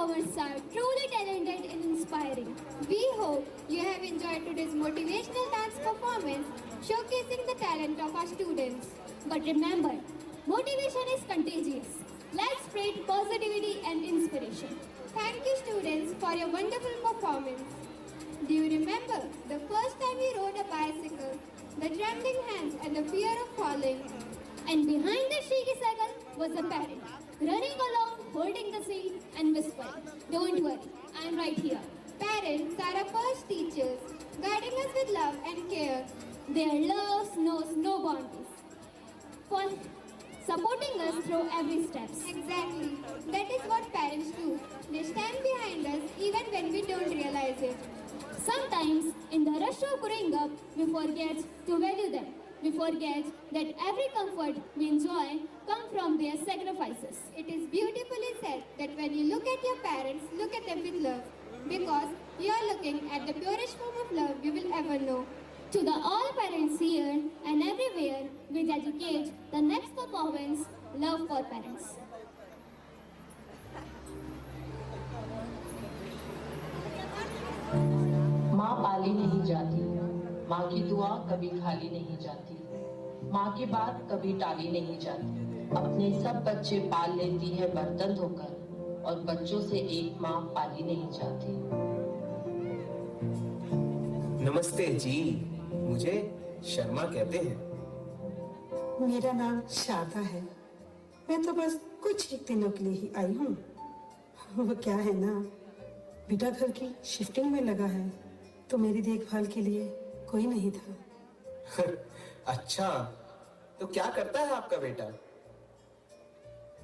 performers are truly talented and inspiring. We hope you have enjoyed today's motivational dance performance showcasing the talent of our students. But remember, motivation is contagious. Let's spread positivity and inspiration. Thank you students for your wonderful performance. Do you remember the first time you rode a bicycle, the trembling hands and the fear of falling? And behind the shaky cycle was a parent, running along, holding the seat and whispering, "Don't worry, I'm right here." Parents are our first teachers, guiding us with love and care. Their love knows no boundaries, for supporting us through every steps. Exactly. That is what parents do. They stand behind us even when we don't realize it. Sometimes, in the rush of growing up, we forget to value them. We forget that every comfort we enjoy comes from their sacrifices. It is beautifully said that when you look at your parents, look at them with love. Because you are looking at the purest form of love you will ever know. To the all parents here and everywhere, we dedicate the next performance, Love for Parents. माँ पाली नहीं जाती, माँ की दुआ कभी खाली नहीं जाती, माँ की बात कभी टाली नहीं जाती। अपने सब बच्चे पाल लेती है बर्तन धोकर, और बच्चों से एक माँ पाली नहीं जाती। नमस्ते जी, मुझे शर्मा कहते हैं। मेरा नाम शारदा है। मैं तो बस कुछ एक दिनों के लिए ही आई हूँ। वो क्या है ना, बेटा घर की शिफ्टिंग में लगा है, तो मेरी देखभाल के लिए कोई नहीं था। अच्छा, तो क्या करता है आपका बेटा?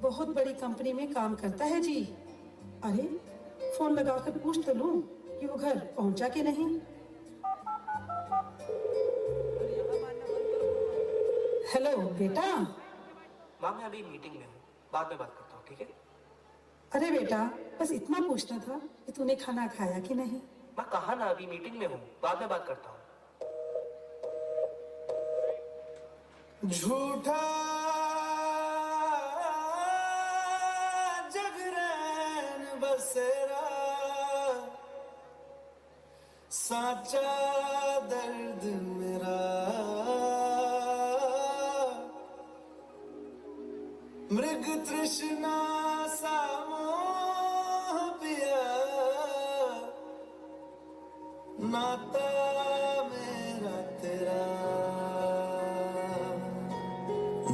बहुत बड़ी कंपनी में काम करता है जी। अरे फोन लगाकर पूछ तो लूं कि वो घर पहुंचा कि नहीं। हेलो बेटा। माँ मैं अभी मीटिंग में हूँ, बाद में बात करता हूँ, ठीक है? अरे बेटा, बस इतना पूछना था कि तूने खाना खाया कि नहीं। मैं कहा ना अभी मीटिंग में हूँ, बाद में बात करता हूँ। झूठा जगरैन बसेरा, साचा दर्द मेरा, मृग तृष्णा सा मोह पिया, नाता मेरा तेरा।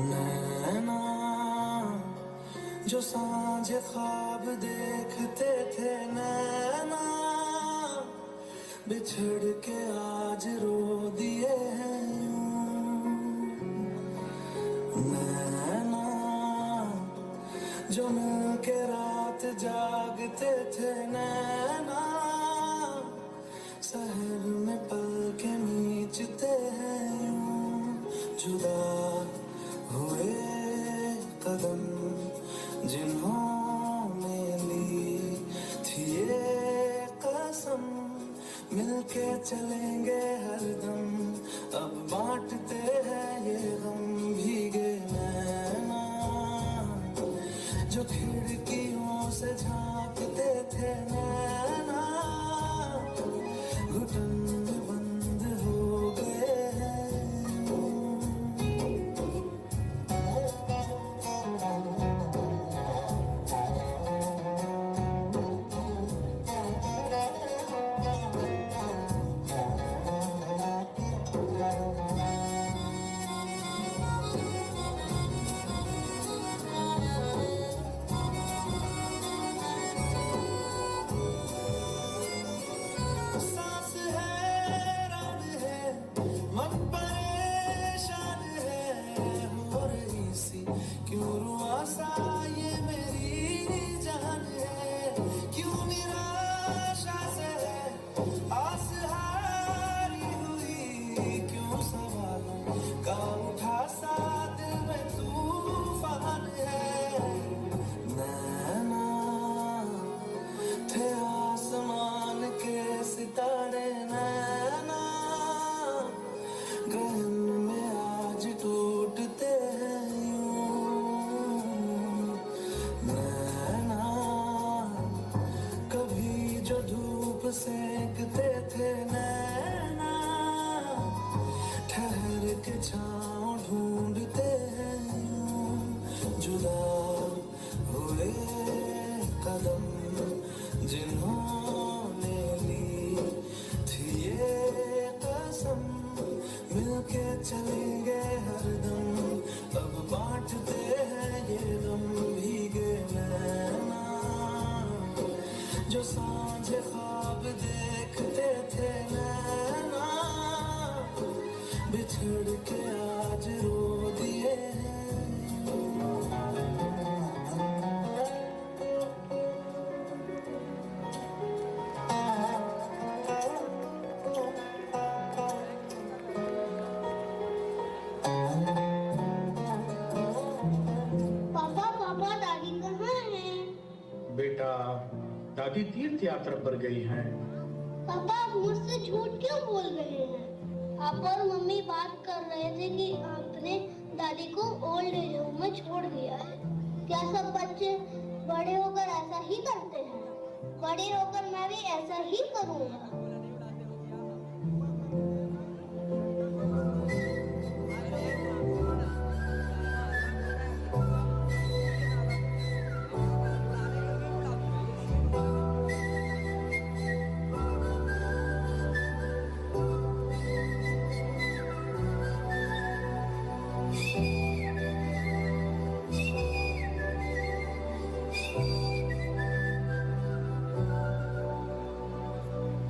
नैना जो सांझ ख्वाब देखते थे, नैना बिछड़ के आज रो दिए हैं यूं। नैना जो मिल के रात जागते थे, नैना शहर में पल के नीचते हैं यूं। जुदा हुए कदम जिन्होंने ली थी ये कसम, मिलके चलेंगे हरदम, अब बांटते हैं ये गम। भीगे नैना जो खिड़कियों से झांकते थे, नैना घुटन में बंद हो गए हैं। जो सांझ ख्वाब देखते थे नैना, बिछड़ के आज रो दिए हैं। बेटा, दादी तीर्थ यात्रा पर गई हैं। पापा, आप मुझसे झूठ क्यों बोल रहे हैं? आप और मम्मी बात कर रहे थे कि आपने दादी को ओल्ड एज होम में छोड़ दिया है। क्या सब बच्चे बड़े होकर ऐसा ही करते हैं? बड़े होकर मैं भी ऐसा ही करूँगा।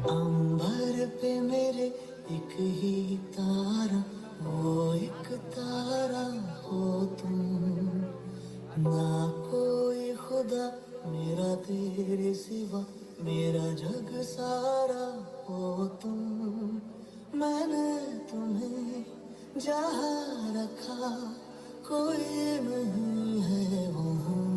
अंबर पे मेरे एक ही तारा, वो एक तारा हो तुम। ना कोई खुदा मेरा तेरे सिवा, मेरा जग सारा हो तुम। मैंने तुम्हें जहाँ रखा कोई नहीं है वहाँ।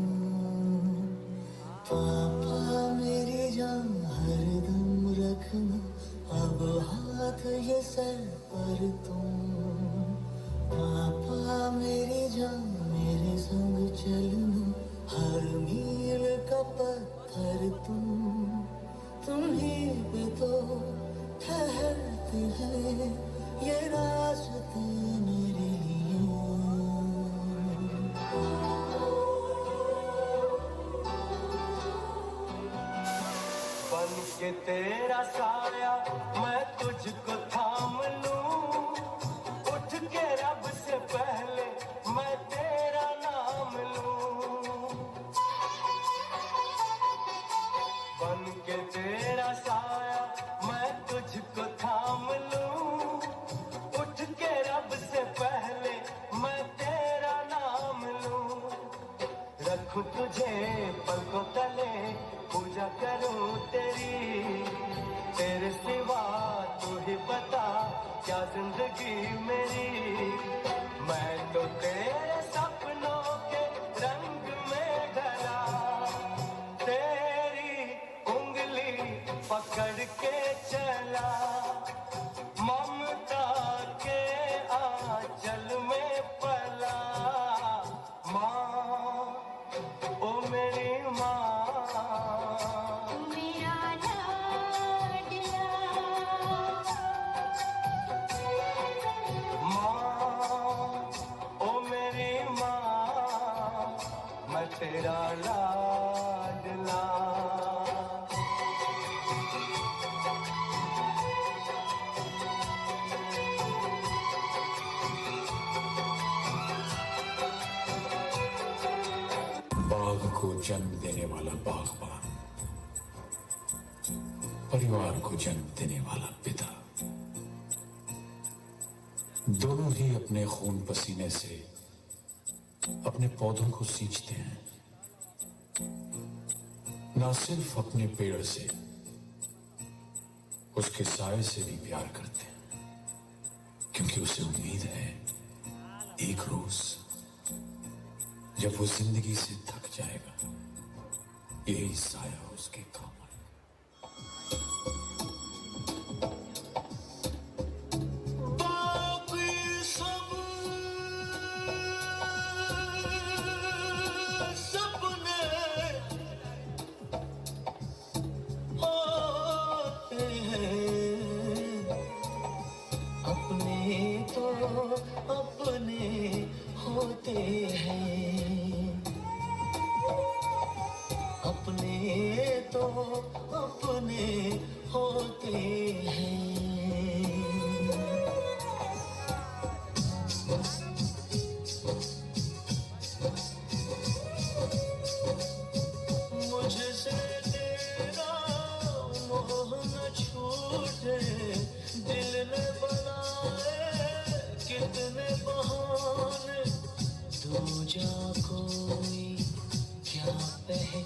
पापा मेरी जान हरदम रखना, अब हाथ ये सर पर तुम। पापा मेरी जान मेरे संग चलना, हर मील का पत्थर तुम ही पे तो ठहरते हैं ये रास्ते मेरे लिए। बन के तेरा साया मैं तुझको थाम लूं, उठ के रब से पहले मैं तेरा नाम लूं। बन के तेरा साया मैं तुझको थाम लूं, उठ के रब से पहले मैं तेरा नाम लूं। रखूं तुझे पलकों तले, पूजा करूं तेरी, तेरे सिवा तू ही बता क्या जिंदगी मेरी। मैं तो तेरे सपनों के रंग में ढला, तेरी उंगली पकड़ के चला। ममता के आंचल में पला, माँ ओ मेरी माँ। तेरा लाडला। बाग को जन्म देने वाला बागबान, परिवार को जन्म देने वाला पिता, दोनों ही अपने खून पसीने से अपने पौधों को सींचते हैं। ना सिर्फ अपने पेड़ से, उसके साए से भी प्यार करते हैं, क्योंकि उसे उम्मीद है एक रोज जब वो जिंदगी से थक जाएगा, यही साया उसके काम अपने होते हैं, अपने तो अपने होते हैं। मुझसे तेरा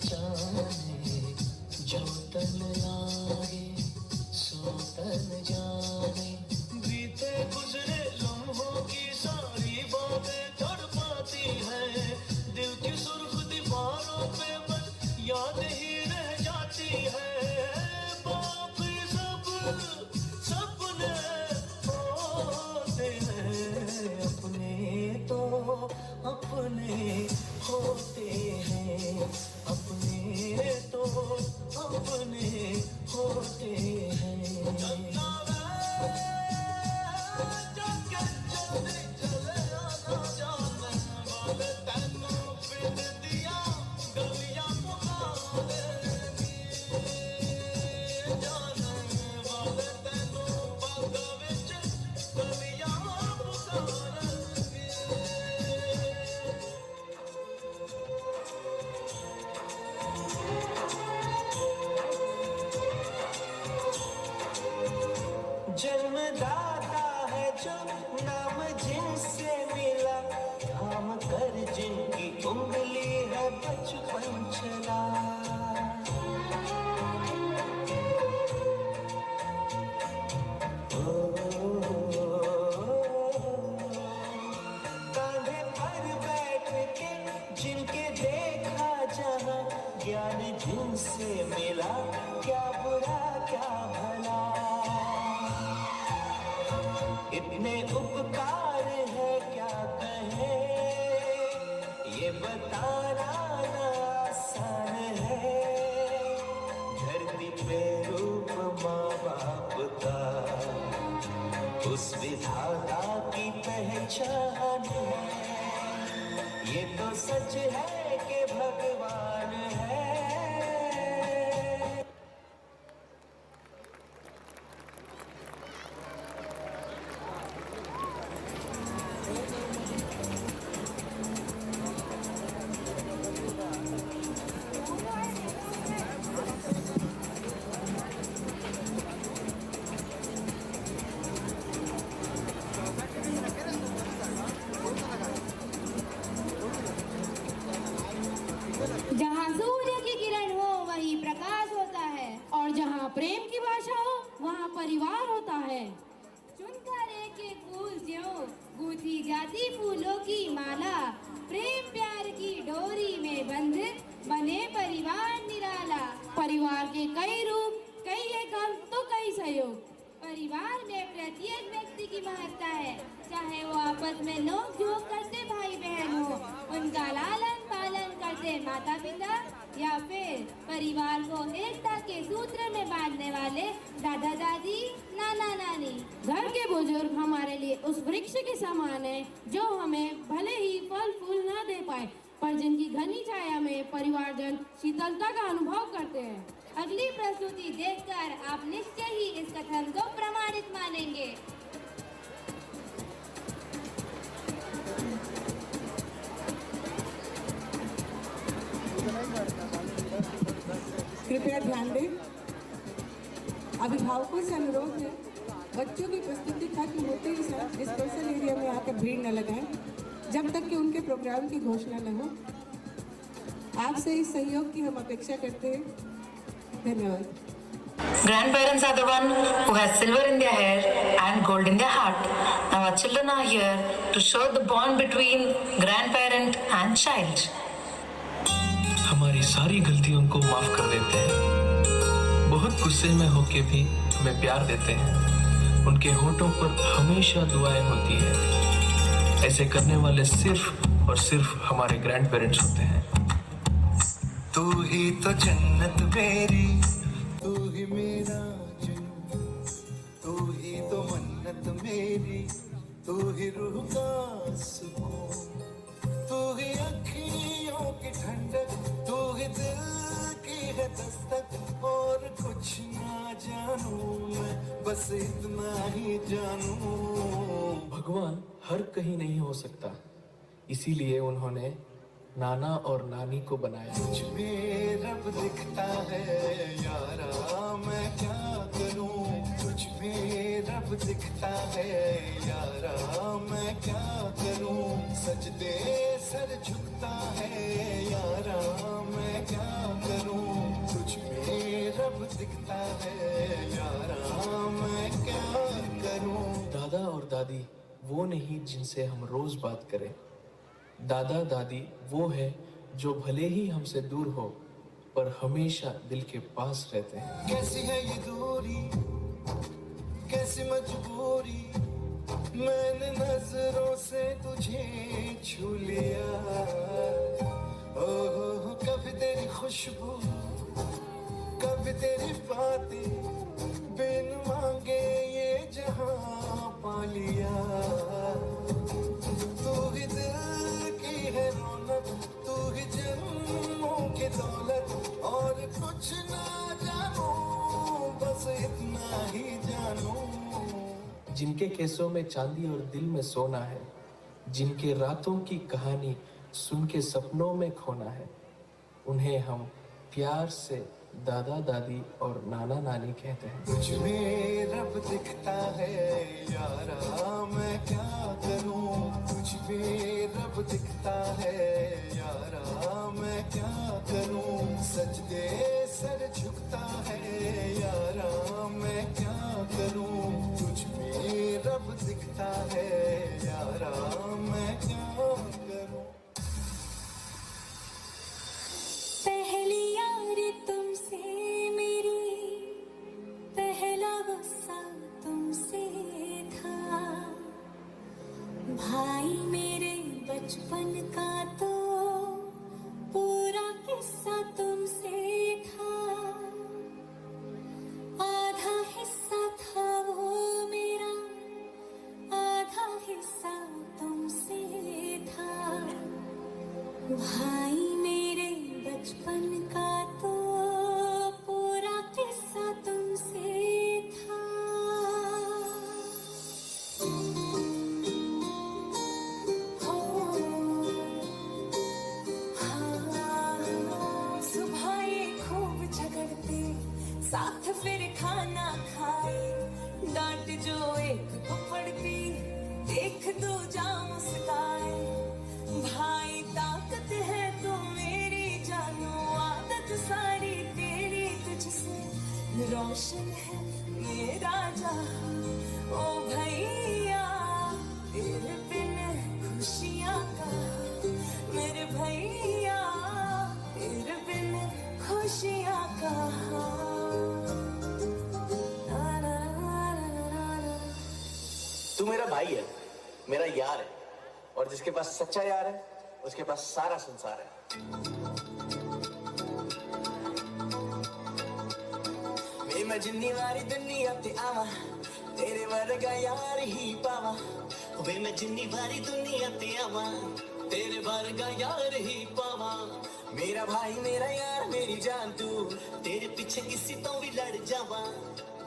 पहचाने, जो तन लागे सो तन जाने। बीते गुजरे लम्हों की सारी बातें तड़पाती हैं, दिल की सुर्ख दीवारों पे बस याद ही रह जाती है। बाकी सब सपने होते हैं, अपने तो अपने होते हैं, अपने तो अपने होते हैं। जन्मदाता है जो नाम जिनसे मिला, थाम कर जिनकी उंगली है बचपन चला। कांधे पर बैठ के जिनके देखा जहां, ज्ञान जिनसे मिला क्या बुरा क्या भला। इतने उपकार है क्या कहें, ये बताना ना आसान है। धरती पे रूप माँ बाप का उस विधाता की पहचान है। ये तो सच है कि भगवान है। जहाँ सूर्य की किरण हो वही प्रकाश होता है, और जहाँ प्रेम की भाषा हो वहाँ परिवार होता है। चुनकर एक एक फूल ज्यों गूंथी जाती फूलों की माला, प्रेम प्यार की डोरी में बंध बने परिवार निराला। परिवार के कई रूप, कई एक अर्थ तो कई सहयोग। परिवार में प्रत्येक व्यक्ति की महत्ता है, चाहे वो आपस में नोक झोंक करते भाई बहन हो, उनका लालन पालन करते माता पिता, या फिर परिवार को एकता के सूत्र में बांधने वाले दादा दादी नाना नानी। घर के बुजुर्ग हमारे लिए उस वृक्ष के समान है जो हमें भले ही फल फूल न दे पाए, पर जिनकी घनी छाया में परिवारजन शीतलता का अनुभव करते हैं। अगली प्रस्तुति देखकर आप निश्चय ही इस कथन को प्रमाणित मानेंगे। कृपया ध्यान दें, अभिभावकों से अनुरोध है, बच्चों की प्रस्तुति खत्म होते ही साथ डिस्पर्सल एरिया में आकर भीड़ न लगाएं, जब तक कि उनके प्रोग्राम की घोषणा न हो। आपसे इस सहयोग की हम अपेक्षा करते हैं। धन्यवाद। Grandparents are the one who has silver in their hair and gold in their heart. Now our children are here to show the bond between grandparent and child. हमारी सारी गलतियों को माफ कर देते हैं, बहुत गुस्से में होके भी हमें प्यार देते हैं, उनके होठों पर हमेशा दुआएं होती है। ऐसे करने वाले सिर्फ और सिर्फ हमारे ग्रैंड पेरेंट्स होते हैं। तू ही तो जन्नत मेरी, तू ही मेरा जुनून, तू ही तो मन्नत मेरी, तू ही रूह का सुकून, तू ही अखियों की ठंडक, तू ही दिल की है दस्तक। और कुछ ना जानू मैं, बस इतना ही जानू। भगवान हर कहीं नहीं हो सकता, इसीलिए उन्होंने नाना और नानी को बनाया। कुछ में रब दिखता है यारा, मैं क्या करूं? कुछ में रब दिखता है यारा, मैं क्या करूं? सजदे सर झुकता है यारा, मैं क्या दादी वो नहीं जिनसे हम रोज बात करें। दादा दादी वो है जो भले ही हमसे दूर हो पर हमेशा दिल के पास रहते हैं। कैसी है ये दूरी, कैसी मजबूरी, मैंने नजरों से तुझे छू लिया। ओह कभी तेरी खुशबू, कभी तेरी बातें, बिन मांगे ये जहां पा लिया। तू ही दिल की है रौनक, तू ही जन्मों की दौलत, और कुछ ना जानू, बस इतना ही जानू। जिनके केसों में चांदी और दिल में सोना है, जिनके रातों की कहानी सुन के सपनों में खोना है, उन्हें हम प्यार से दादा दादी और नाना नानी कहते हैं। तुझ में रब दिखता है यारा, मैं क्या करूं, तुझ में रब दिखता है यारा, मैं क्या करूं, सजदे सर झुकता है यारा, मैं क्या करूं, तुझ में रब दिखता है यारा, मैं क्या करूं। पहली यारी तुमसे मेरी, पहला गुस्सा तुमसे था, भाई मेरे बचपन का तो पूरा किस्सा तुमसे था। आधा हिस्सा था वो मेरा, आधा हिस्सा तुमसे था, भाई मेरे बचपन का तो पूरा किस्सा तुमसे था। सुबह ये खूब झगड़ते, साथ फिर खाना खाए, डांट जो एक को पड़ती, देख दो जा मुस्काए। भाई ताकत है तो मेरी जानो, आदत सारी तेरी तुझसे, रोशन है मेरा जहां। ओ भैया तेरे बिन खुशियां का, मेरे भैया तेरे बिन खुशियां कहाँ। तू मेरा भाई है, मेरा यार है, और जिसके पास सच्चा यार है उसके पास सारा संसार है। मैं जिन्नी वारी दुनिया ते आवा, तेरे वर्गा यार ही पावा। वे मैं जिन्नी वारी दुनिया ते आवा, तेरे वर्गा यार ही पावा। मेरा भाई मेरा यार मेरी जान तू, तेरे पीछे किसी तो भी लड़ जावा।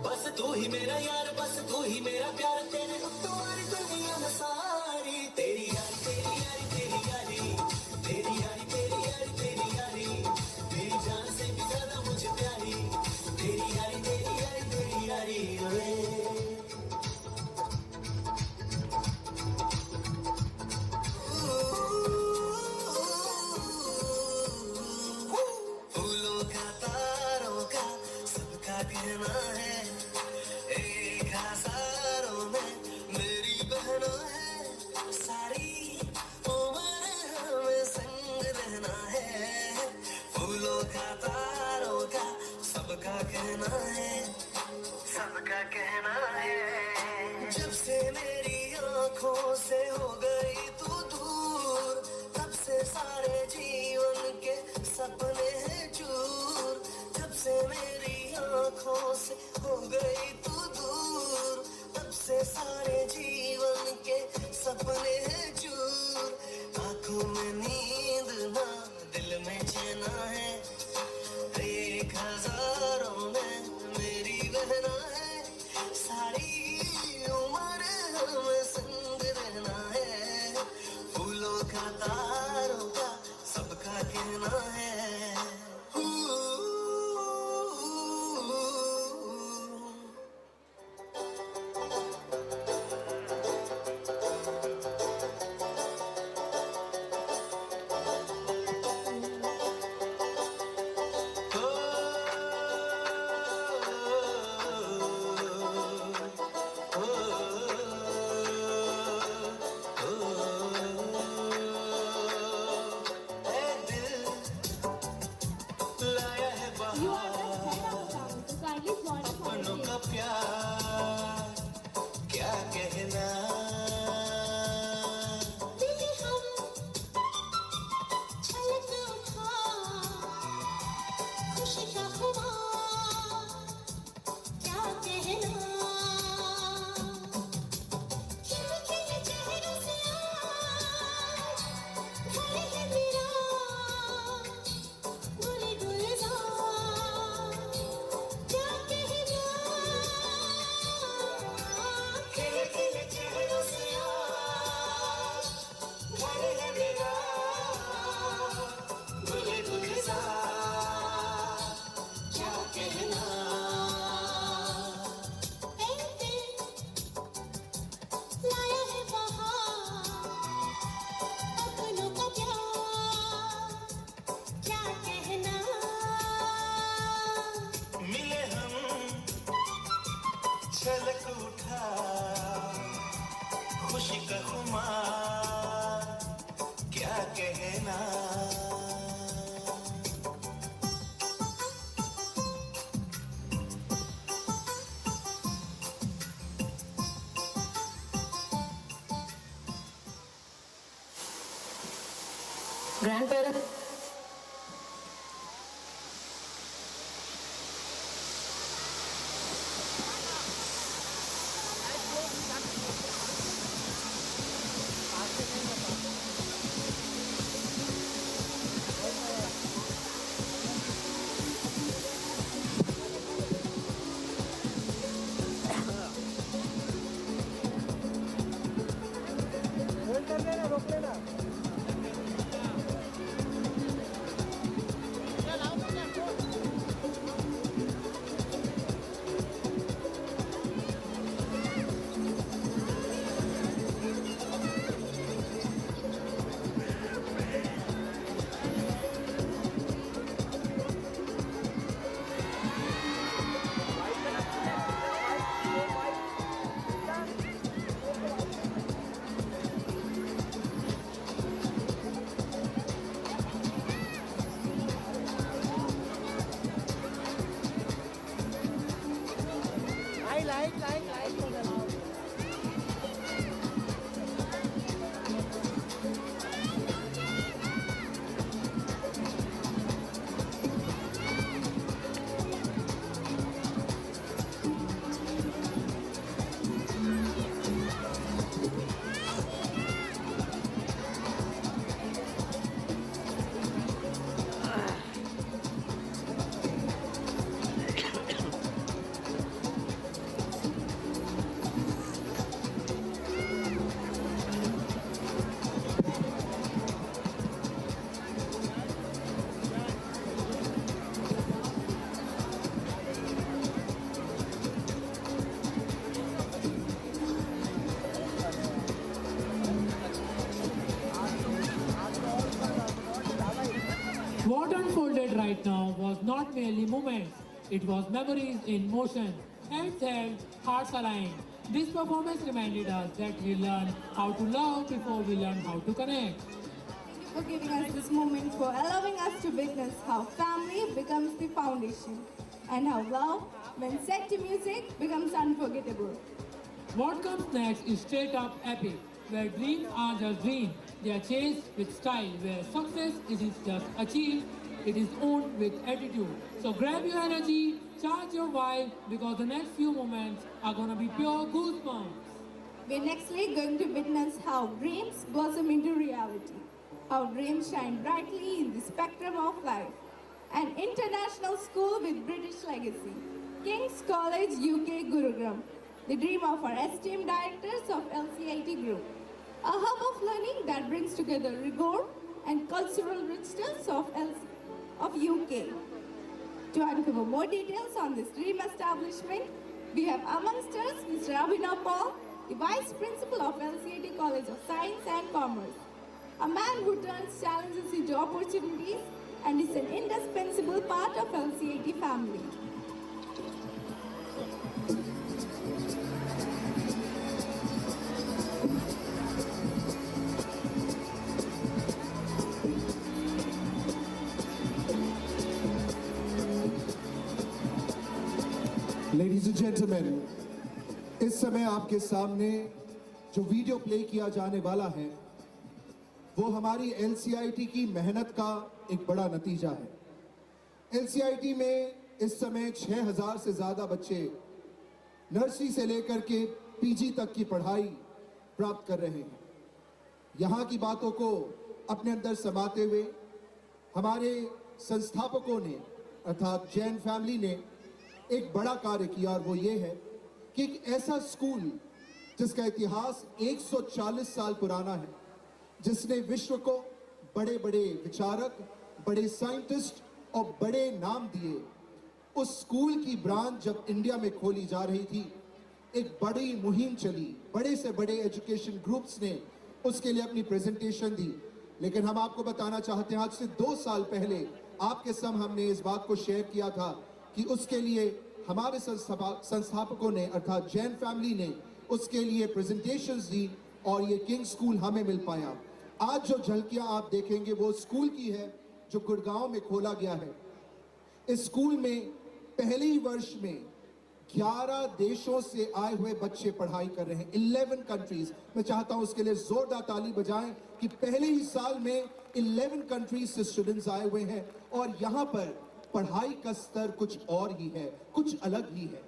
बस तू ही मेरा यार, बस तू ही मेरा प्यार, तेरे तुम्हारी दुनिया में सारी। तेरी यारी तेरी यारी तेरी यारी, तेरी यारी तेरी यारी तेरी यारी, मेरी जान से भी ज्यादा मुझे प्यारी। तेरी यारी तेरी यारी तेरी यारी रे। फूलों का तारों का सबका कहना है, एक हजारों में मेरी बहना है। सारी उम्र हमें संग रहना है। फूलों का तारों का सबका कहना है, सबका कहना है। जब से मेरी आंखों से हो गई तू दूर, तब से सारे जीवन के सपने हैं चूर। जब से मेरी आंखों से हो गई तू दूर, तब से सारे जीवन के सपने हैं चूर। आंखों में नींद ना दिल में चैना है, एक हजारों में मेरी बहना है। सारी उम्र हमें संग रहना है। फूलों का तारों का सबका कहना है। छलक उठा खुशी का खुमार, क्या कहना। Grandparents, What unfolded right now was not merely moments, it was memories in motion. Hands held, hearts aligned. This performance reminded us that we learn how to love before we learn how to connect. Thank you for giving us this moment, for allowing us to witness how family becomes the foundation and how love, when set to music, becomes unforgettable. What comes next is straight up epic, where dreams are just dreams. They are chased with style, where success isn't just achieved, it is owned with attitude. So grab your energy, charge your vibe, because the next few moments are gonna be pure goosebumps. We're nextly going to witness how dreams blossom into reality, how dreams shine brightly in the spectrum of life. An international school with British legacy, King's College UK Gurugram, the dream of our esteemed directors of LCIT Group. A hub of learning that brings together rigor and cultural richness of UK. To uncover more details on this dream establishment, we have amongst us Mr. Abhinav Paul, the Vice Principal of LCIT College of Science and Commerce. A man who turns challenges into opportunities and is an indispensable part of LCIT family. Ladies and gentlemen, इस समय आपके सामने जो video play किया जाने वाला है वो हमारी LCIT की मेहनत का एक बड़ा नतीजा है। LCIT में इस समय 6000 से ज़्यादा बच्चे नर्सरी से लेकर के PG तक की पढ़ाई प्राप्त कर रहे हैं। यहाँ की बातों को अपने अंदर समाते हुए हमारे संस्थापकों ने अर्थात जैन फैमिली ने एक बड़ा कार्य किया, और वो ये है कि एक ऐसा स्कूल जिसका इतिहास 140 साल पुराना है, जिसने विश्व को बड़े बड़े विचारक, बड़े साइंटिस्ट और बड़े नाम दिए, उस स्कूल की ब्रांच जब इंडिया में खोली जा रही थी, एक बड़ी मुहिम चली, बड़े से बड़े एजुकेशन ग्रुप्स ने उसके लिए अपनी प्रेजेंटेशन दी। लेकिन हम आपको बताना चाहते हैं, आज से 2 साल पहले आपके सामने हमने इस बात को शेयर किया था कि उसके लिए हमारे संस्थापकों ने अर्थात जैन फैमिली ने उसके लिए प्रेजेंटेशंस दी और ये किंग स्कूल हमें मिल पाया। आज जो झलकियां आप देखेंगे वो स्कूल की है जो गुड़गांव में खोला गया है। इस स्कूल में पहले ही वर्ष में 11 देशों से आए हुए बच्चे पढ़ाई कर रहे हैं, 11 कंट्रीज। मैं चाहता हूं उसके लिए जोरदार ताली बजाएं कि पहले ही साल में 11 कंट्रीज से स्टूडेंट्स आए हुए हैं और यहाँ पर पढ़ाई का स्तर कुछ और ही है, कुछ अलग ही है।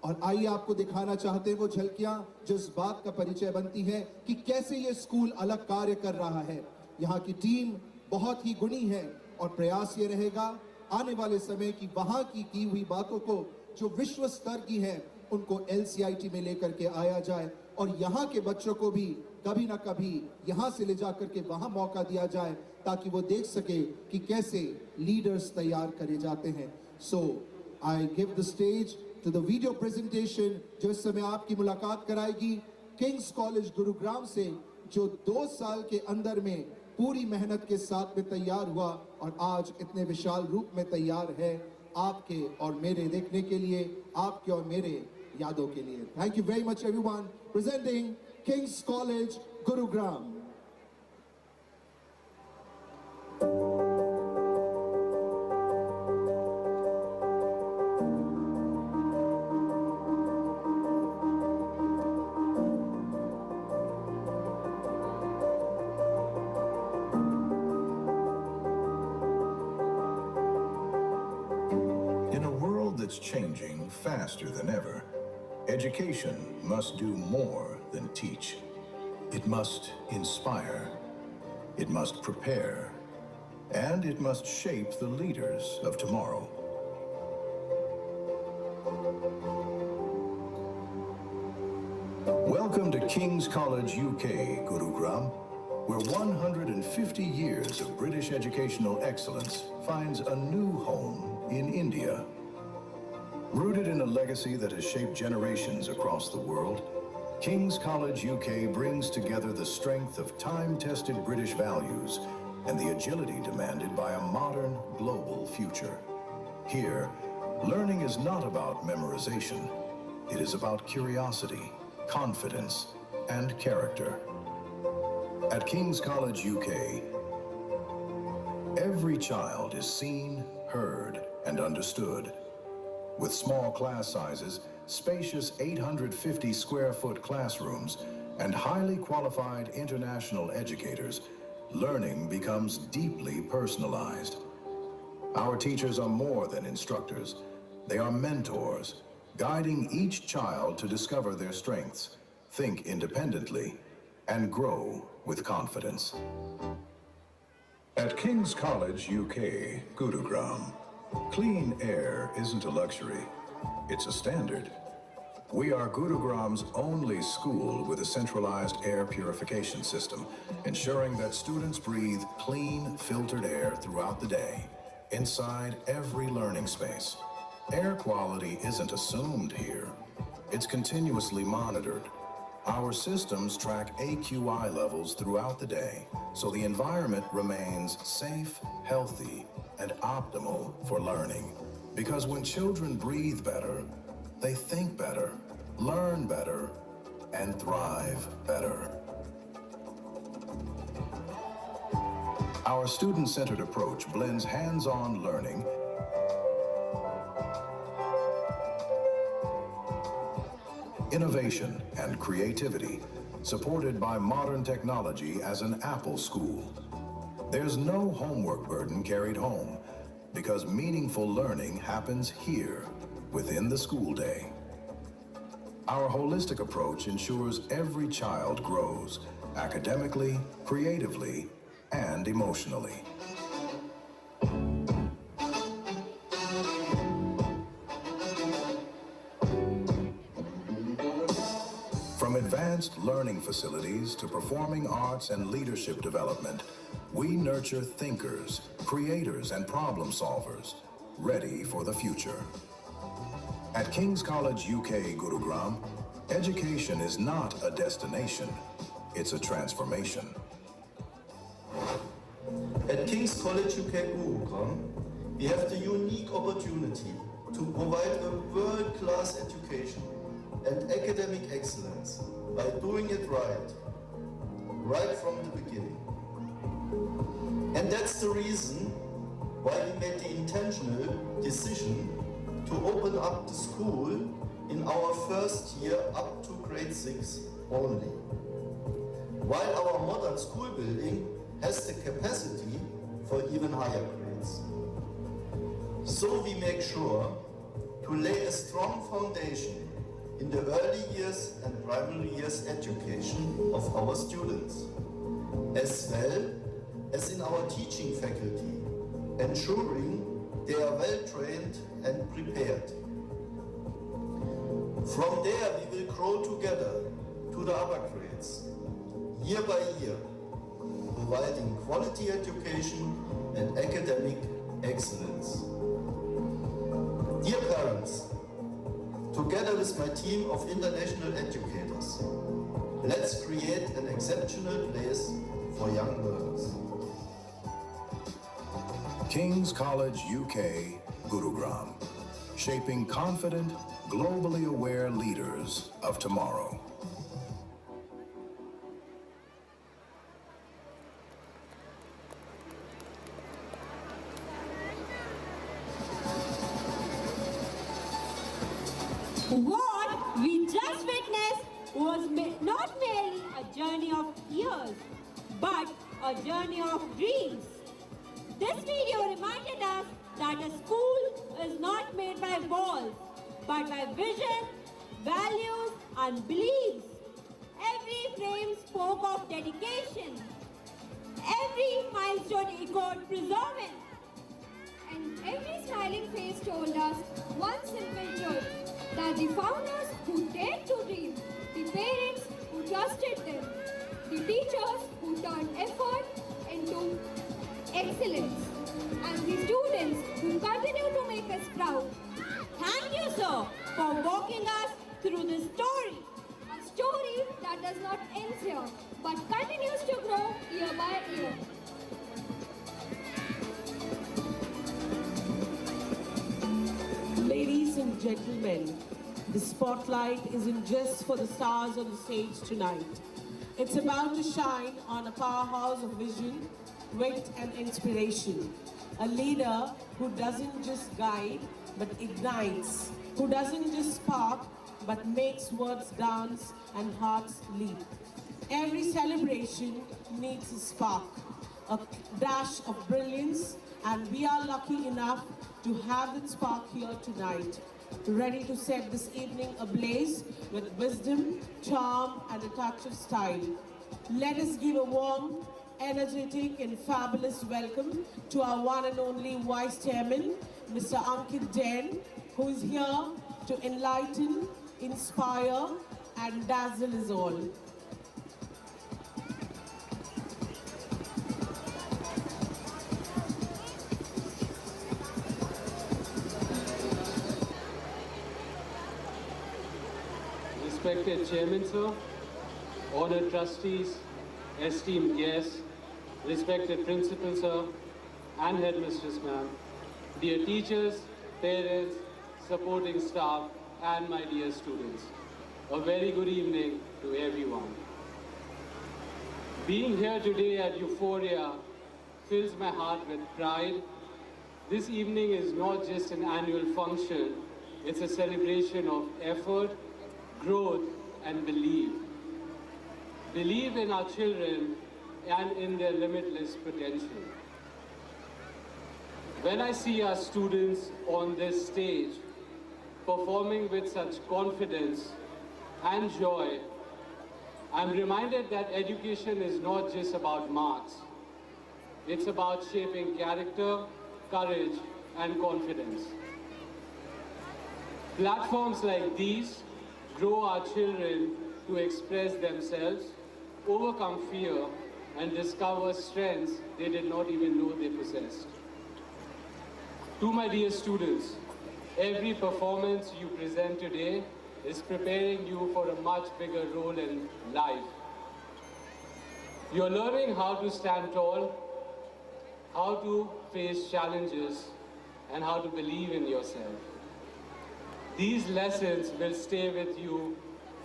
और आइए आपको दिखाना चाहते हैं वो झलकियां जो इस बात का परिचय बनती है कि कैसे ये स्कूल अलग कार्य कर रहा है। यहाँ की टीम बहुत ही गुणी है और प्रयास ये रहेगा आने वाले समय की वहां की हुई बातों को जो विश्व स्तर की है उनको LCIT में लेकर के आया जाए और यहाँ के बच्चों को भी कभी ना कभी यहाँ से ले जाकर के वहां मौका दिया जाए ताकि वो देख सके कि कैसे लीडर्स तैयार करे जाते हैं। So I give the stage to the video presentation जो इस समय आपकी मुलाकात कराएगी किंग्स कॉलेज गुरुग्राम से, जो 2 साल के अंदर में पूरी मेहनत के साथ में तैयार हुआ और आज इतने विशाल रूप में तैयार है आपके और मेरे देखने के लिए, आपके और मेरे यादों के लिए। Thank you very much everyone. Presenting Kings college Gurugram. That's changing faster than ever, education must do more than teach. It must inspire, it must prepare, and it must shape the leaders of tomorrow. Welcome to King's College UK, Gurugram, where 150 years of British educational excellence finds a new home in India. Rooted in a legacy that has shaped generations across the world, King's College UK brings together the strength of time-tested British values and the agility demanded by a modern, global future. Here, learning is not about memorization. It is about curiosity, confidence, and character. At King's College UK, every child is seen, heard, and understood. With small class sizes, spacious 850 square foot classrooms, and highly qualified international educators, learning becomes deeply personalized. Our teachers are more than instructors. They are mentors, guiding each child to discover their strengths, think independently, and grow with confidence. At King's College UK, Gurugram, clean air isn't a luxury, it's a standard. We are Gurugram's only school with a centralized air purification system, ensuring that students breathe clean, filtered air throughout the day, inside every learning space. Air quality isn't assumed here, it's continuously monitored. Our systems track AQI levels throughout the day, so the environment remains safe, healthy, and optimal for learning. Because when children breathe better, they think better, learn better, and thrive better. Our student-centered approach blends hands-on learning innovation and creativity, supported by modern technology as an Apple school. There's no homework burden carried home, because meaningful learning happens here, within the school day. Our holistic approach ensures every child grows, academically, creatively, and emotionally. From advanced learning facilities to performing arts and leadership development, we nurture thinkers, creators, and problem solvers, ready for the future. At King's College UK, Gurugram, education is not a destination, it's a transformation. At King's College UK, Gurugram, we have the unique opportunity to provide a world-class education and academic excellence by doing it right from the beginning. And that's the reason why we made the intentional decision to open up the school in our first year up to grade 6 only. While our modern school building has the capacity for even higher grades. So we make sure to lay a strong foundation in the early years and primary years education of our students, as well as in our teaching faculty, ensuring they are well trained and prepared. From there we will grow together to the upper grades, year by year, providing quality education and academic excellence. Dear parents, together with my team of international educators, let's create an exceptional place for young learners. King's College UK, Gurugram, shaping confident, globally aware leaders of tomorrow. What we just witnessed was not merely a journey of years, but a journey of dreams. This video reminded us that a school is not made by walls, but by vision, values, and beliefs. Every frame spoke of dedication. Every milestone echoed perseverance. And every smiling face told us one simple truth, that the founders who dared to dream, the parents who trusted them, the teachers who turned effort into excellence, and the students who continue to make us proud. Thank you, sir, for walking us through this story. A story that does not end here, but continues to grow year by year. Ladies and gentlemen, the spotlight isn't just for the stars on the stage tonight. It's about to shine on a powerhouse of vision, wit, and inspiration. A leader who doesn't just guide, but ignites. Who doesn't just spark, but makes words dance and hearts leap. Every celebration needs a spark, a dash of brilliance, and we are lucky enough to have that spark here tonight, ready to set this evening ablaze with wisdom, charm, and a touch of style. Let us give a warm, energetic, and fabulous welcome to our one and only Vice Chairman, Mr. Ankit Jain, who is here to enlighten, inspire, and dazzle us all. Respected Chairman, sir, honored trustees, esteemed guests, respected principal, sir, and headmistress, ma'am, dear teachers, parents, supporting staff, and my dear students, a very good evening to everyone. Being here today at Euphoria fills my heart with pride. This evening is not just an annual function, it's a celebration of effort, growth, and belief. Believe in our children and in their limitless potential. When I see our students on this stage performing with such confidence and joy, I'm reminded that education is not just about marks. It's about shaping character, courage, and confidence. Platforms like these grow our children to express themselves, overcome fear, and discover strengths they did not even know they possessed. To my dear students, every performance you present today is preparing you for a much bigger role in life. You're learning how to stand tall, how to face challenges, and how to believe in yourself. These lessons will stay with you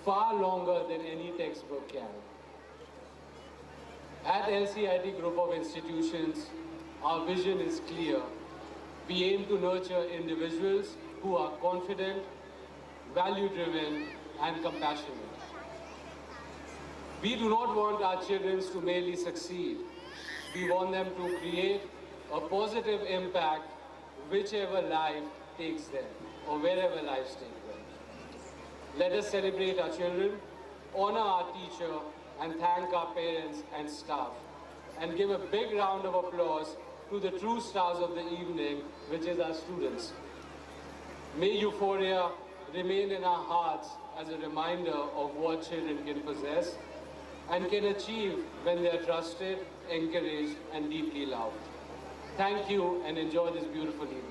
far longer than any textbook can. At LCIT Group of Institutions, our vision is clear. We aim to nurture individuals who are confident, value-driven, and compassionate. We do not want our children to merely succeed. We want them to create a positive impact whichever life takes them, or wherever lives take them. Let us celebrate our children, honor our teacher, and thank our parents and staff, and give a big round of applause to the true stars of the evening, which is our students. May euphoria remain in our hearts as a reminder of what children can possess and can achieve when they are trusted, encouraged, and deeply loved. Thank you, and enjoy this beautiful evening.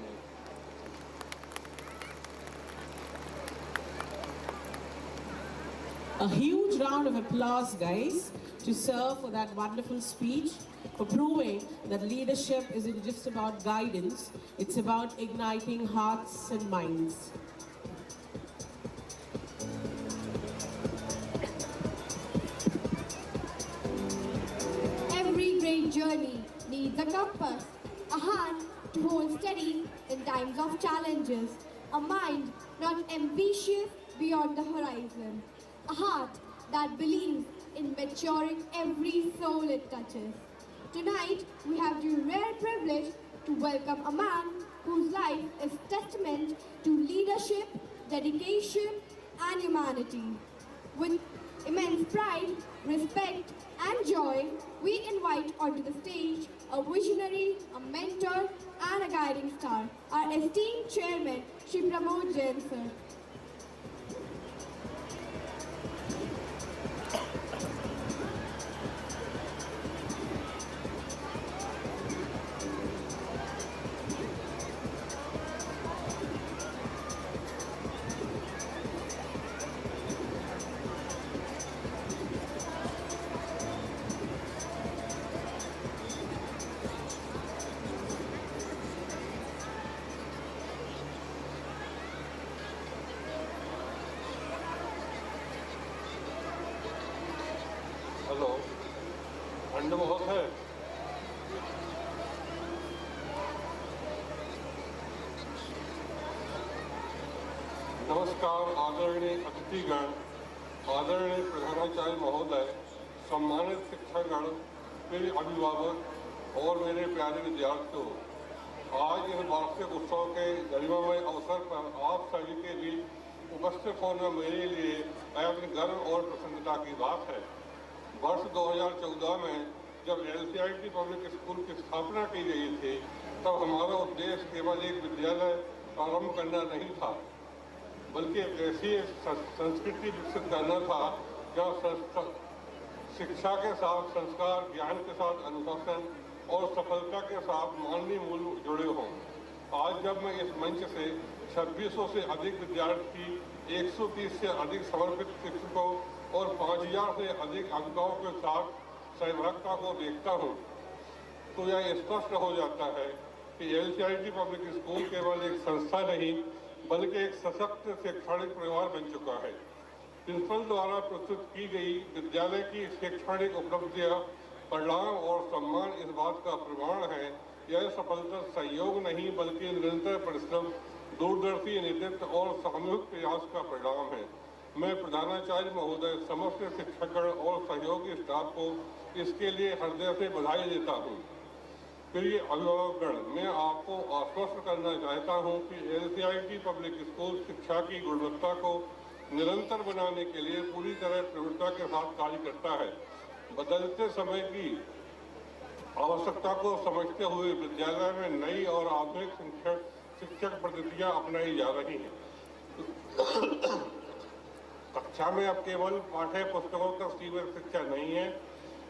A huge round of applause, guys, to Sir for that wonderful speech, for proving that leadership isn't just about guidance, it's about igniting hearts and minds. Every great journey needs a compass, a hand to hold steady in times of challenges, a mind not ambitious beyond the horizon, a heart that believes in maturing every soul it touches. Tonight, we have the rare privilege to welcome a man whose life is testament to leadership, dedication, and humanity. With immense pride, respect, and joy, we invite onto the stage a visionary, a mentor, and a guiding star, our esteemed chairman, Shri Pramod Jain sir. Hello ठंड बहुत है। नमस्कार आदरणीय अतिथिगण, आदरणीय प्रधानाचार्य महोदय, सम्मानित शिक्षकगण, मेरे अभिभावक और मेरे प्यारे विद्यार्थियों, आज इस वार्षिक उत्सव के गरिमामय अवसर पर आप सभी के बीच उपस्थित होना मेरे लिए अत्यंत गर्व और प्रसन्नता की बात है। वर्ष 2014 में जब LCIT पब्लिक स्कूल की स्थापना की गई थी, तब हमारा उद्देश्य केवल एक विद्यालय प्रारंभ करना नहीं था, बल्कि एक ऐसी संस्कृति विकसित करना था जहाँ शिक्षा के साथ संस्कार, ज्ञान के साथ अनुशासन और सफलता के साथ मानवीय मूल्य जुड़े हों। आज जब मैं इस मंच से 2600 से अधिक विद्यार्थी, 130 से अधिक समर्पित शिक्षकों और 5000 से अधिक अभिभावकों के साथ सहभागिता को देखता हूँ, तो यह स्पष्ट हो जाता है कि LCIT पब्लिक स्कूल केवल एक संस्था नहीं, बल्कि एक सशक्त शैक्षणिक परिवार बन चुका है। प्रिंसिपल द्वारा प्रस्तुत की गई विद्यालय की शैक्षणिक उपलब्धियाँ, परिणाम और सम्मान इस बात का प्रमाण है। यह सफलता सहयोग नहीं, बल्कि निरंतर परिश्रम, दूरदर्शी नेतृत्व और सामूहिक प्रयास का परिणाम है। मैं प्रधानाचार्य महोदय, समस्त शिक्षकगण और सहयोगी स्टाफ को इसके लिए हृदय से बधाई देता हूँ। प्रिय अभिभावकगण, मैं आपको आश्वस्त करना चाहता हूँ कि LCIT पब्लिक स्कूल शिक्षा की गुणवत्ता को निरंतर बनाने के लिए पूरी तरह प्रवृत्ता के साथ कार्य करता है। बदलते समय की आवश्यकता को समझते हुए विद्यालय में नई और आधुनिक शिक्षक पद्धतियाँ अपनाई जा रही हैं। कक्षा में अब केवल पाठ्य पुस्तकों तक सीमित शिक्षा नहीं है,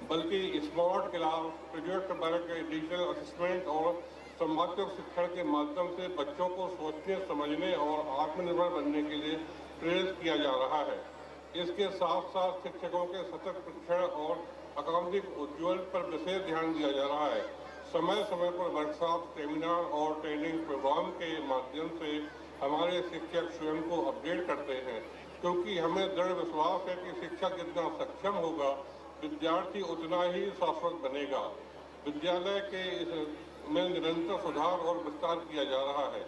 बल्कि smart class, project work, digital assessment और संवादात्मक शिक्षण के माध्यम से बच्चों को सोचने, समझने और आत्मनिर्भर बनने के लिए प्रेरित किया जा रहा है। इसके साथ साथ शिक्षकों के सतत प्रशिक्षण और अकादमिक उज्ज्वल पर विशेष ध्यान दिया जा रहा है। समय समय पर वर्कशॉप, सेमिनार और ट्रेनिंग प्रोग्राम के माध्यम से हमारे शिक्षक स्वयं को अपडेट करते हैं, क्योंकि हमें दृढ़ विश्वास है कि शिक्षक जितना सक्षम होगा, विद्यार्थी उतना ही शाश्वत बनेगा। विद्यालय के में निरंतर सुधार और विस्तार किया जा रहा है।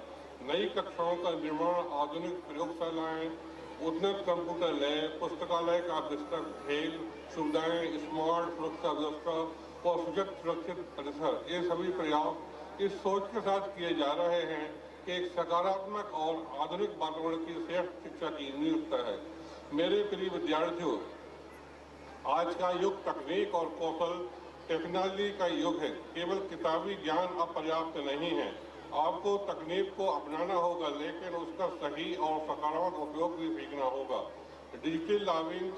नई कक्षाओं का निर्माण, आधुनिक प्रयोगशालाएं, उन्नत कंप्यूटर लैब, पुस्तकालय का विस्तृत खेल सुविधाएं, स्मार्ट सुरक्षा व्यवस्था और सुरक्षित परिसर, ये सभी प्रयास इस सोच के साथ किए जा रहे हैं कि एक सकारात्मक और आधुनिक वातावरण की श्रेष्ठ शिक्षा की नींव है। मेरे प्रिय विद्यार्थियों, आज का युग तकनीक और कौशल टेक्नोलॉजी का युग है। केवल किताबी ज्ञान अब पर्याप्त नहीं है। आपको तकनीक को अपनाना होगा, लेकिन उसका सही और सकारात्मक उपयोग भी सीखना होगा। Digital learning,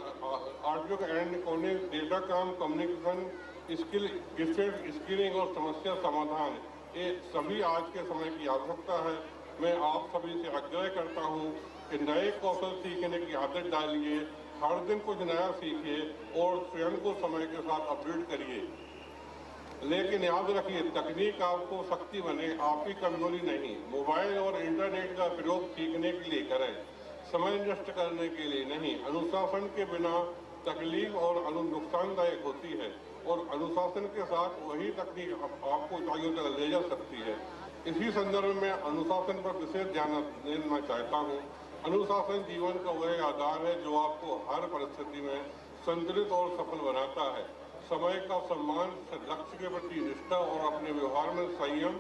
artificial and cognitive data काम, कम्युनिकेशन स्किलिंग और समस्या समाधान, ये सभी आज के समय की आवश्यकता है। मैं आप सभी से आग्रह करता हूँ कि नए कौशल सीखने की आदत डालिए, हर दिन कुछ नया सीखिए और स्वयं को समय के साथ अपडेट करिए। लेकिन याद रखिए, तकनीक आपको शक्ति बने, आपकी कमजोरी नहीं। मोबाइल और इंटरनेट का प्रयोग सीखने के लिए करें, समय नष्ट करने के लिए नहीं। अनुशासन के बिना तकलीफ और नुकसानदायक होती है, और अनुशासन के साथ वही तकनीक आपको ऊंचाइयों तक ले जा सकती है। इसी संदर्भ में अनुशासन पर विशेष ध्यान देना चाहता हूँ। अनुशासन जीवन का वह आधार है जो आपको हर परिस्थिति में संतुलित और सफल बनाता है। समय का सम्मान, लक्ष्य के प्रति निष्ठा और अपने व्यवहार में संयम,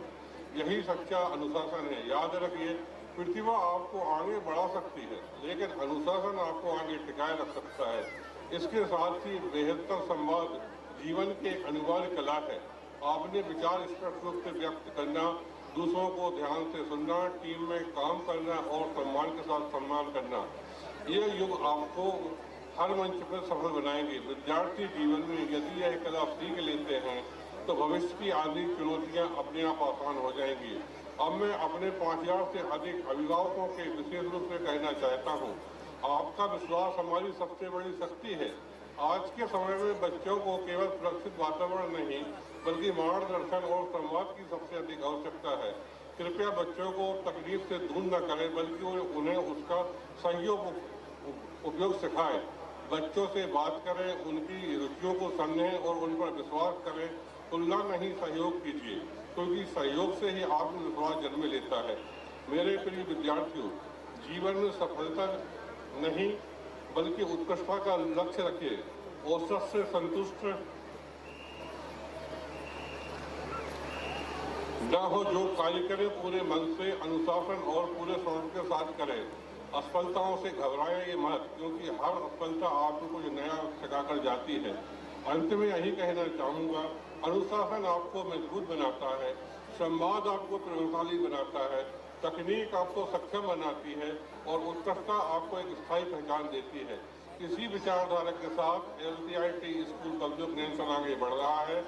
यही सच्चा अनुशासन है। याद रखिए, प्रतिभा आपको आगे बढ़ा सकती है, लेकिन अनुशासन आपको आगे टिकाए रख सकता है। इसके साथ ही बेहतर संवाद जीवन की एक अनिवार्य कला है। आपने विचार स्पष्ट रूप से व्यक्त करना, दूसरों को ध्यान से सुनना, टीम में काम करना और सम्मान के साथ सम्मान करना, ये युग आपको हर मंच पर सफल बनाएंगे। विद्यार्थी जीवन में यदि यह कला सीख लेते हैं तो भविष्य की आदि चुनौतियां अपने आप आसान हो जाएंगी। अब मैं अपने 5000 से अधिक अभिभावकों के विशेष रूप से कहना चाहता हूँ, आपका विश्वास हमारी सबसे बड़ी शक्ति है। आज के समय में बच्चों को केवल सुरक्षित वातावरण नहीं, बल्कि मार्गदर्शन और संवाद की सबसे अधिक आवश्यकता है। कृपया बच्चों को तकलीफ से दूर न करें, बल्कि उन्हें उसका सही उपयोग सिखाएं। बच्चों से बात करें, उनकी रुचियों को समझें और उन पर विश्वास करें। तुलना नहीं, सहयोग कीजिए, क्योंकि सहयोग से ही आत्मविश्वास जन्म लेता है। मेरे प्रिय विद्यार्थियों, जीवन में सफलता नहीं बल्कि उत्कृष्टता का लक्ष्य रखिए। औसत से संतुष्ट न हो, जो कार्य करें पूरे मन से, अनुशासन और पूरे समर्पण के साथ करें। असफलताओं से घबराएं ये मत, क्योंकि हर असफलता आपको कुछ नया सिखाकर जाती है। अंत में यही कहना चाहूँगा, अनुशासन आपको मजबूत बनाता है, संवाद आपको प्रभावशाली बनाता है, तकनीक आपको सक्षम बनाती है और उत्कृष्टता आपको एक स्थायी पहचान देती है। इसी विचारधारा के साथ LCIT स्कूल कब्जों नेशन आगे बढ़ रहा है,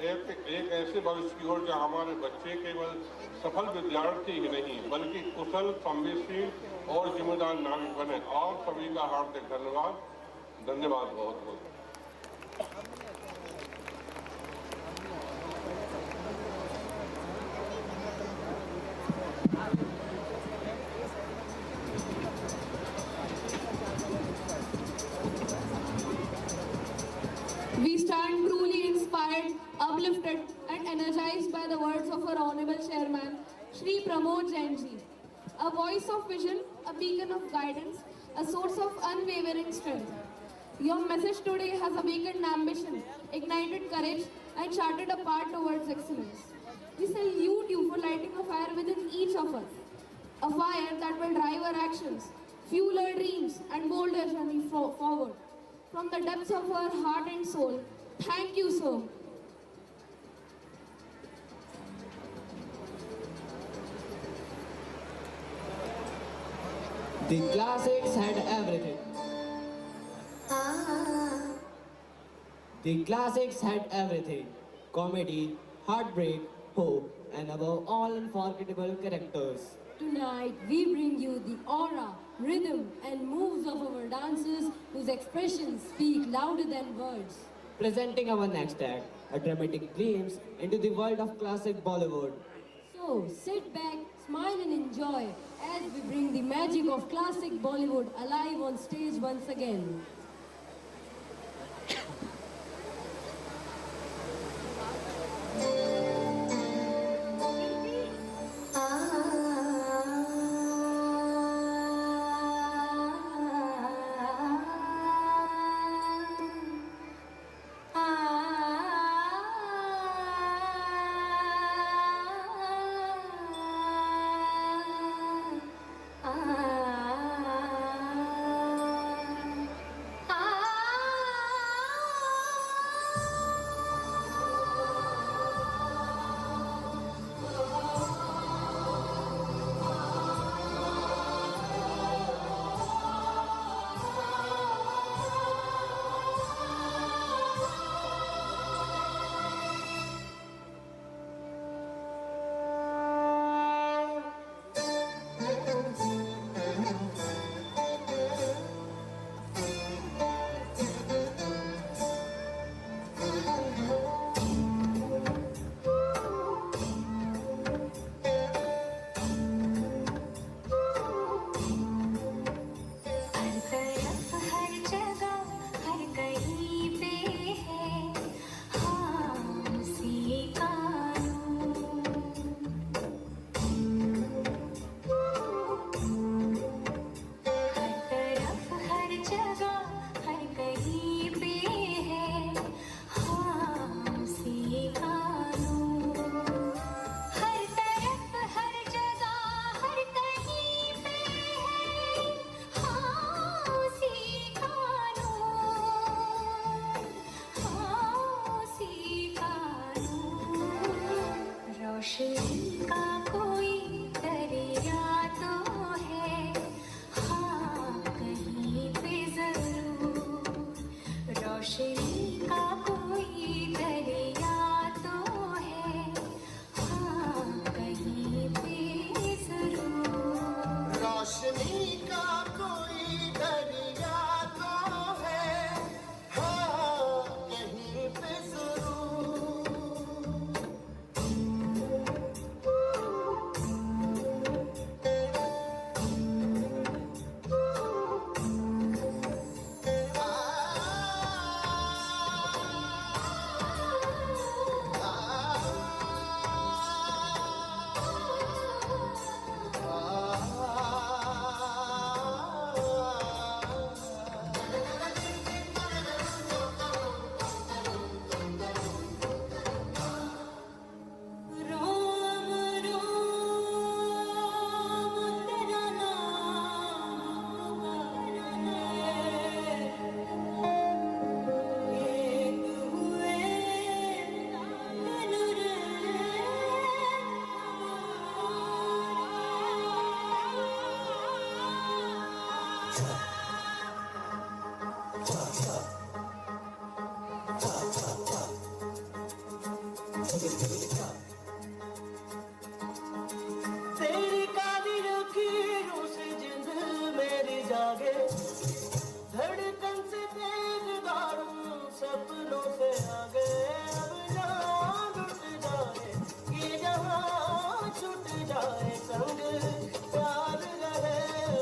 एक ऐसे भविष्य की ओर जहाँ हमारे बच्चे केवल सफल विद्यार्थी ही नहीं, बल्कि कुशल, संवेदनशील और जिम्मेदार नागरिक बने। आप सभी का हार्दिक धन्यवाद। धन्यवाद बहुत बहुत। We stand truly inspired, uplifted and energized by the words of our Honorable Chairman, Shri Pramod Jain ji. A voice of vision, a beacon of guidance, a source of unwavering strength. Your message today has awakened ambition, ignited courage and charted a path towards excellence. We salute you for lighting a fire within each of us. A fire that will drive our actions, fuel our dreams and mold our journey forward. From the depths of our heart and soul, thank you, sir. The classics had everything. The classics had everything. Comedy, heartbreak, hope, and above all unforgettable characters. Tonight, we bring you the aura, rhythm, and moves of our dancers whose expressions speak louder than words. Presenting our next act, a dramatic glimpse into the world of classic Bollywood. So, sit back, smile and enjoy as we bring the magic of classic Bollywood alive on stage once again. तेरी काली लकीरों से जिंद मेरी जागे, धड़कन से तेज दारूं सपनों से आगे। अब जान उठ जाए ये जहां छूट जाए संग प्यार रहे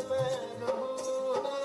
मैं रहूं ना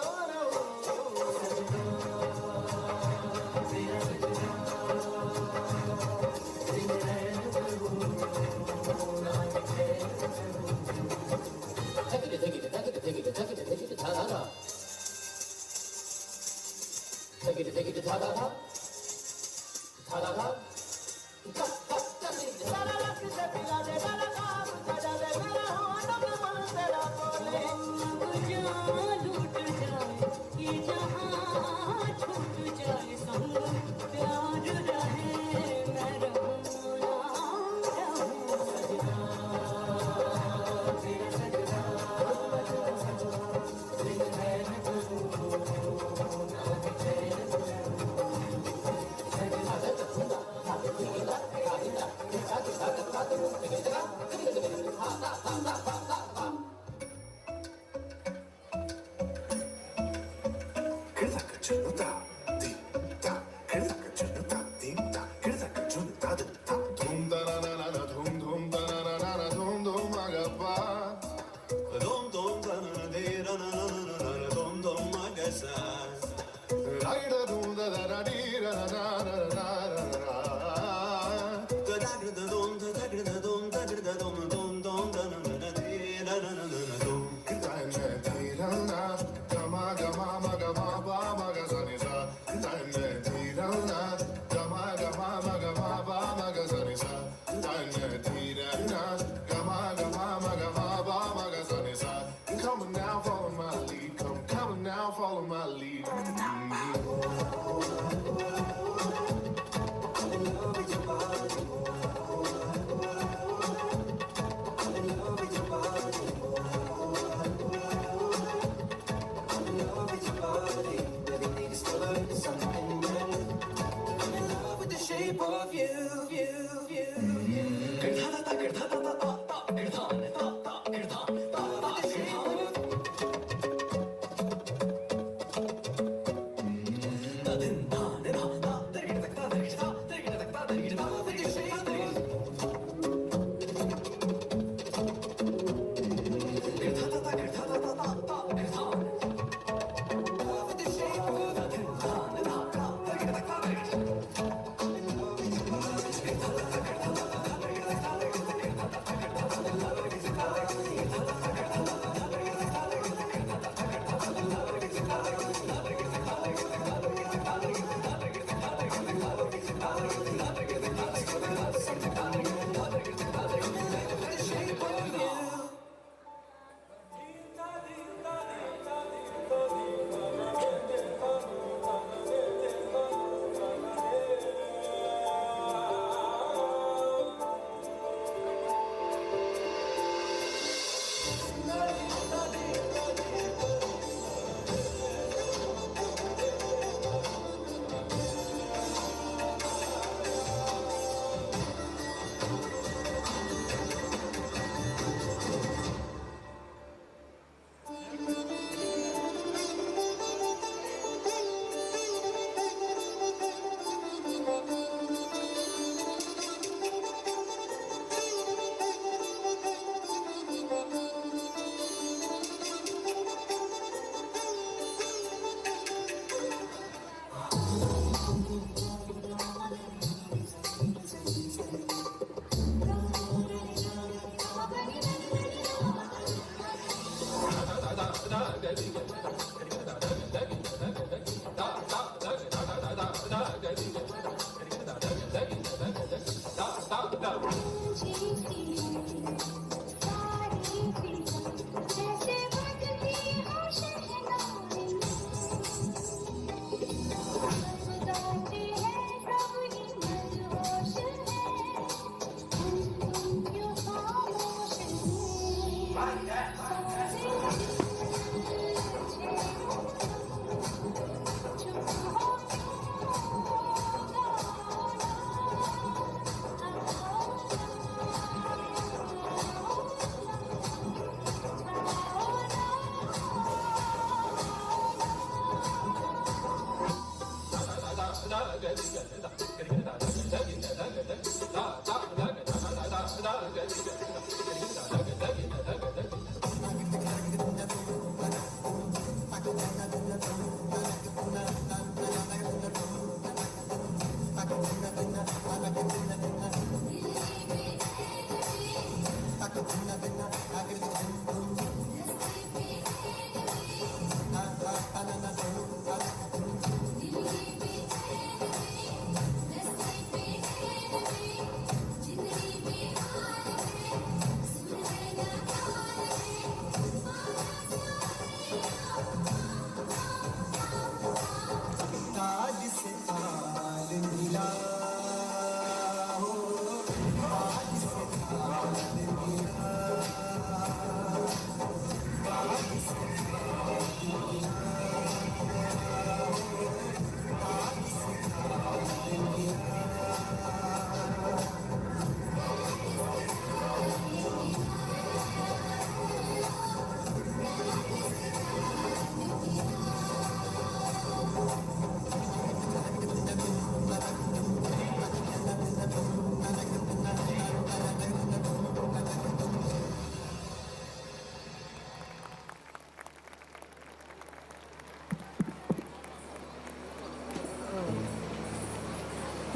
Dum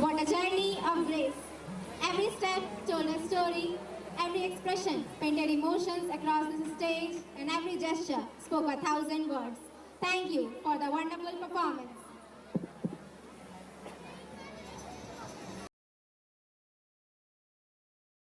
What a journey of grace. Every step told a story, every expression painted emotions across the stage, and every gesture spoke 1,000 words. Thank you for the wonderful performance.